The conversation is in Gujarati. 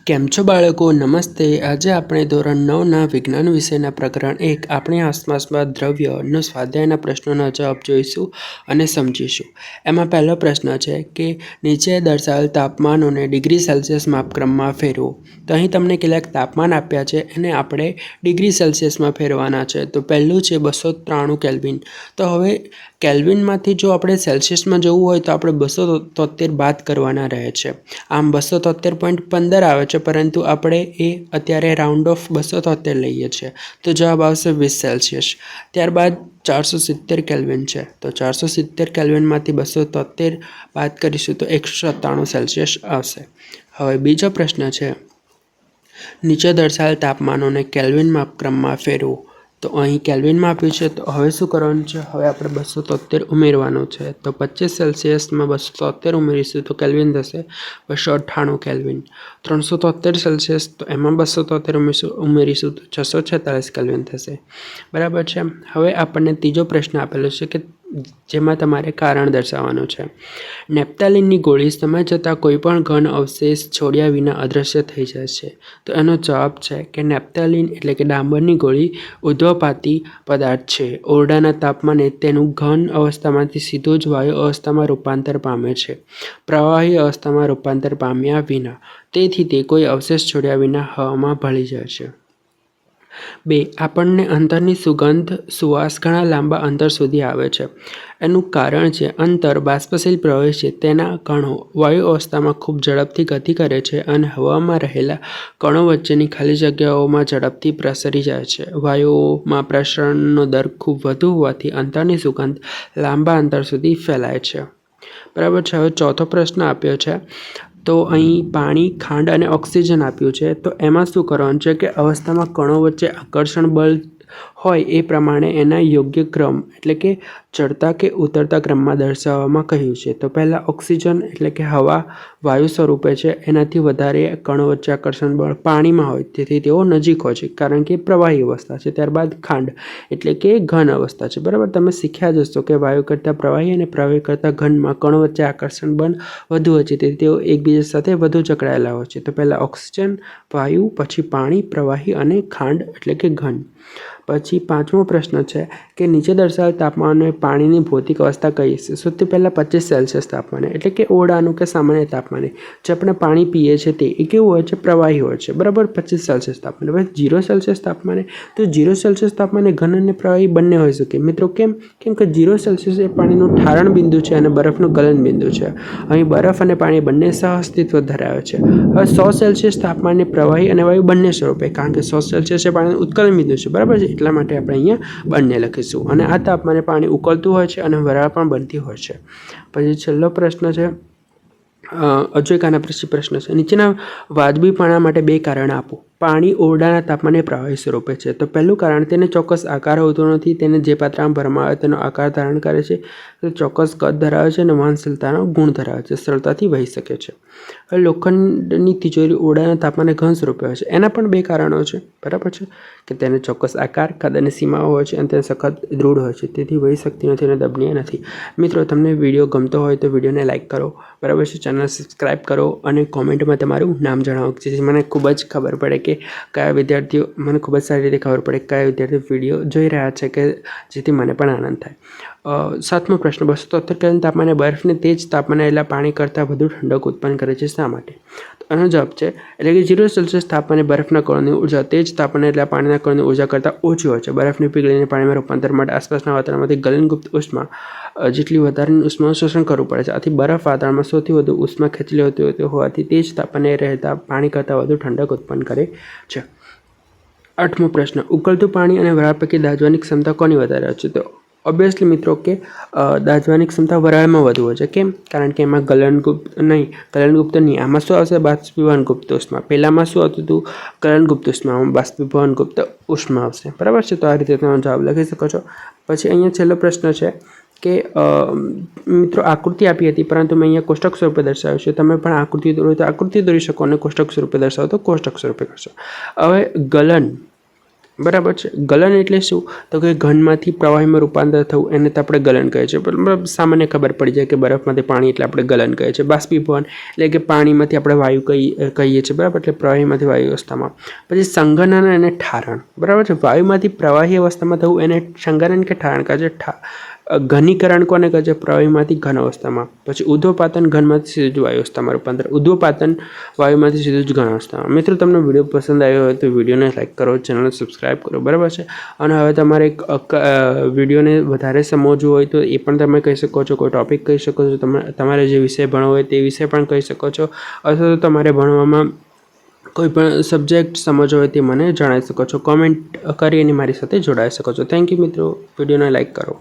કેમ છો બાળકો? નમસ્તે. આજે આપણે ધોરણ 9ના વિજ્ઞાન વિષયના પ્રકરણ 1 આપણી આસપાસમાં દ્રવ્યનો સ્વાધ્યાયના પ્રશ્નોના જવાબ જોઈશું અને સમજીશું. એમાં પહેલો પ્રશ્ન છે કે નીચે દર્શાવેલ તાપમાનોને ડિગ્રી સેલ્સિયસ માપક્રમમાં ફેરવો. તો અહીં તમને કેટલાક તાપમાન આપ્યા છે એને આપણે ડિગ્રી સેલ્સિયસમાં ફેરવાના છે. તો પહેલું છે 293 કેલ્વિન. તો હવે કેલ્વિનમાંથી જો આપણે સેલ્સિયસમાં જવું હોય તો આપણે 273 બાદ કરવાના રહે છે. આમ 273.15 આવે છે, પરંતુ આપણે એ અત્યારે રાઉન્ડ ઓફ 273 લઈએ છીએ. તો જવાબ આવશે 20 સેલ્સિયસ. ત્યારબાદ 470 કેલ્વિન છે. તો 470 કેલ્વિનમાંથી 273 બાદ કરીશું તો 197 સેલ્સિયસ આવશે. હવે બીજો પ્રશ્ન છે, નીચે દર્શાવેલ તાપમાનોને કેલ્વિન માપક્રમમાં ફેરવો. તો અહીં કેલ્વિનમાં આપ્યું છે, તો હવે શું કરવાનું છે? હવે આપણે 273 ઉમેરવાનું છે. તો 25 સેલ્સિયસમાં 273 ઉમેરીશું તો કેલ્વિન થશે 298 કેલ્વિન. 373 સેલ્સિયસ, તો એમાં 273 ઉમેરીશું તો 646 કેલ્વિન થશે. બરાબર છે. હવે આપણને ત્રીજો પ્રશ્ન આપેલો છે કે જેમાં તમારે કારણ દર્શાવવાનું છે. નેપ્થાલિનની ગોળી સમય જતાં કોઈ પણ ઘન અવશેષ છોડ્યા વિના અદૃશ્ય થઈ જાય છે. તો એનો જવાબ છે કે નેપ્થાલિન એટલે કે ડાંબરની ગોળી ઉદ્ધવપાતી પદાર્થ છે. ઓરડાના તાપમાને તેનું ઘન અવસ્થામાંથી સીધું જ વાયુ અવસ્થામાં રૂપાંતર પામે છે, પ્રવાહી અવસ્થામાં રૂપાંતર પામ્યા વિના. તેથી તે કોઈ અવશેષ છોડ્યા વિના હવામાં ભળી જાય છે. 2. આપણને અંતરની સુગંધ સુવાસ ઘણા લાંબા અંતર સુધી આવે છે. એનું કારણ છે અંતર બાષ્પશીલ પ્રવાહી છે. તેના કણો વાયુ અવસ્થામાં ખૂબ ઝડપથી ગતિ કરે છે અને હવામાં રહેલા કણો વચ્ચેની ખાલી જગ્યાઓમાં ઝડપથી પ્રસરી જાય છે. વાયુઓમાં પ્રસરણનો દર ખૂબ વધુ હોવાથી અંતરની સુગંધ લાંબા અંતર સુધી ફેલાય છે. બરાબર છે. હવે ચોથો પ્રશ્ન આપ્યો છે, તો અહીં પાણી, ખાંડ અને ઓક્સિજન આપ્યું છે. તો એમાં શું કરવાનું છે કે અવસ્થામાં કણો વચ્ચે આકર્ષણ બળ હોય એ પ્રમાણે એના યોગ્ય ક્રમ એટલે કે ચડતા કે ઉતરતા ક્રમમાં દર્શાવવામાં કહ્યું છે. તો પહેલાં ઓક્સિજન એટલે કે હવા વાયુ સ્વરૂપે છે, એનાથી વધારે કણો વચ્ચે આકર્ષણ બળ પાણીમાં હોય, તેથી તેઓ નજીક હોય છે કારણ કે પ્રવાહી અવસ્થા છે. ત્યારબાદ ખાંડ એટલે કે ઘન અવસ્થા છે. બરાબર, તમે શીખ્યા જ હશો કે વાયુ કરતાં પ્રવાહી અને પ્રવાહી કરતાં ઘનમાં કણો વચ્ચે આકર્ષણ બળ વધુ હોય છે, તેથી તેઓ એકબીજા સાથે વધુ જકડાયેલા હોય છે. તો પહેલાં ઓક્સિજન, વાયુ, પછી પાણી, પ્રવાહી અને ખાંડ એટલે કે ઘન. પછી પાંચમો પ્રશ્ન છે કે નીચે દર્શાવેલ તાપમાને પાણીની ભૌતિક અવસ્થા કઈ છે? સૌથી પહેલાં 25 સેલ્સિયસ તાપમાને એટલે કે ઓરડાનું કે સામાન્ય તાપમાને જે આપણે પાણી પીએ છીએ તે એ કેવું હોય છે? પ્રવાહી હોય છે. બરાબર, 25 સેલ્સિયસ તાપમાને. હવે 0 સેલ્સિયસ તાપમાને, તો 0 સેલ્સિયસ તાપમાને ઘન અને પ્રવાહી બંને હોઈ શકે. મિત્રો કેમ કે 0 સેલ્સિયસ એ પાણીનું ઠારણ બિંદુ છે અને બરફનું ગલન બિંદુ છે. અહીં બરફ અને પાણી બંને સહઅસ્તિત્વ ધરાવે છે. હવે 100 સેલ્સિયસ તાપમાને પ્રવાહી અને વાયુ બંને સ્વરૂપે, કારણ કે 100 સેલ્સિયસ એ પાણીનું ઉત્કલન બિંદુ છે. બરાબર છે, એટલા માટે આપણે અહીંયા બંને લખીશું. અને આ તાપમાને પાણી ઉકળતું હોય છે અને વરાળ પણ બનતી હોય છે. પછી છેલ્લો પ્રશ્ન છે, હજુ એક આના પછી પ્રશ્ન છે, નીચેના વાજબીપણા માટે 2 કારણ આપો. પાણી ઓરડાના તાપમાને પ્રવાહી સ્વરૂપે છે. તો પહેલું કારણ, તેને ચોક્કસ આકાર હોતો નથી. તેને જે પાત્રમાં ભરવામાં આવે તેનો આકાર ધારણ કરે છે. તો ચોક્કસ કદ ધરાવે છે અને વહનશીલતાનો ગુણ ધરાવે છે, સરળતાથી વહી શકે છે. હવે લોખંડની તિજોરી ઓરડાના તાપમાને ઘન સ્વરૂપે હોય છે. એના પણ 2 કારણો છે. બરાબર છે, કે તેને ચોક્કસ આકાર, કદ અને સીમાઓ હોય છે અને તે સખત દૃઢ હોય છે, તેથી વહી શકતી નથી અને દબનીય નથી. મિત્રો, તમને વિડીયો ગમતો હોય તો વિડીયોને લાઇક કરો. બરાબર છે, ચેનલ સબસ્ક્રાઈબ કરો અને કોમેન્ટમાં તમારું નામ જણાવો, જેથી મને ખૂબ જ ખબર પડે કે કયા વિદ્યાર્થીઓ, મને ખૂબ જ સારી રીતે ખબર પડે કયા વિદ્યાર્થીઓ વિડીયો જોઈ રહ્યા છે, કે જેથી મને પણ આનંદ થાય. 7મો પ્રશ્ન, 273 કેલ્વિન તાપમાને બરફને તે જ તાપમાને રહેલા પાણી કરતાં વધુ ઠંડક ઉત્પન્ન કરે છે, શા માટે? તો આનો જવાબ છે એટલે કે 0 સેલ્સિયસ તાપમાને બરફના કણોની ઉર્જા તે જ તાપમાને રહેલા પાણીના કણોની ઉર્જા કરતાં ઓછી હોય છે. બરફને પીગળીને પાણીમાં રૂપાંતર માટે આસપાસના વાતાવરણમાંથી ગલનગુપ્ત ઉષ્મા જેટલી વધારાની ઉષ્માનું શોષણ કરવું પડે છે. આથી બરફ વાતાવરણમાં સૌથી વધુ ઉષ્મા ખેંચી લેતી હોવાથી તે જ તાપમાને રહેતા પાણી કરતાં વધુ ઠંડક ઉત્પન્ન કરે છે. 8મો પ્રશ્ન, ઉકળતું પાણી અને વરાળ પૈકી દાઝવાની ક્ષમતા કોની વધારે હોય છે? તો ઓબ્વિયસલી મિત્રો કે દાઝવાની ક્ષમતા વરાળમાં વધુ હોય છે. કેમ? કારણ કે એમાં ગલનગુપ્ત નહીં, આમાં શું આવશે? બાષ્પીભવનગુપ્ત ઉષ્મા. પહેલામાં શું આવતું હતું? ગલનગુપ્ત ઉષ્મા, આમાં બાષ્પીભવનગુપ્ત ઉષ્મા આવશે. બરાબર છે, તો આ રીતે તમે જવાબ લખી શકો છો. પછી અહીંયા છેલ્લો પ્રશ્ન છે કે મિત્રો આકૃતિ આપી હતી, પરંતુ મેં અહીંયા કોષ્ટક સ્વરૂપે દર્શાવ્યું છે. તમે પણ આકૃતિ દોરો તો આકૃતિ દોરી શકો અને કોષ્ટક સ્વરૂપે દર્શાવો તો કોષ્ટક સ્વરૂપે કરશો. હવે ગલન બરાબર છે. ગલન એટલે શું? તો કે ઘનમાંથી પ્રવાહીમાં રૂપાંતર થવું એને તો આપણે ગલન કહે છે. મતલબ સામાન્ય ખબર પડી જાય કે બરફમાંથી પાણી એટલે આપણે ગલન કહે છે. બાષ્પીભવન એટલે કે પાણીમાંથી આપણે વાયુ કહીએ છીએ, બરાબર, એટલે પ્રવાહીમાંથી વાયુ અવસ્થામાં. પછી સંઘનન અને ઠારણ, બરાબર છે. વાયુમાંથી પ્રવાહી અવસ્થામાં થવું એને સંઘનન કે ઠારણ કહે છે. ઘનીકરણ કોને કહે છે? પ્રવાહીમાંથી ઘન અવસ્થામાં. પછી ઉદ્ધવપાતન ઘનમાંથી સીધું જ વાયુ અવસ્થામાં રૂપાંતર. ઉદ્ધવપાતન વાયુમાંથી સીધું જ ઘન અવસ્થામાં. મિત્રો, તમને વિડીયો પસંદ આવ્યો હોય તો વિડીયોને લાઈક કરો, ચેનલને સબસ્ક્રાઈબ કરો, બરાબર છે. અને હવે તમારે વિડીયોને વધારે સમજવું હોય તો એ પણ તમે કહી શકો છો, કોઈ ટૉપિક કહી શકો છો, તમારે જે વિષય ભણવો હોય તે વિષય પણ કહી શકો છો, અથવા તો તમારે ભણવામાં કોઈ પણ સબ્જેક્ટ સમજવો હોય તે મને જણાવી શકો છો. કોમેન્ટ કરી અને મારી સાથે જોડાઈ શકો છો. થેન્ક યુ મિત્રો. વિડીયોને લાઈક કરો.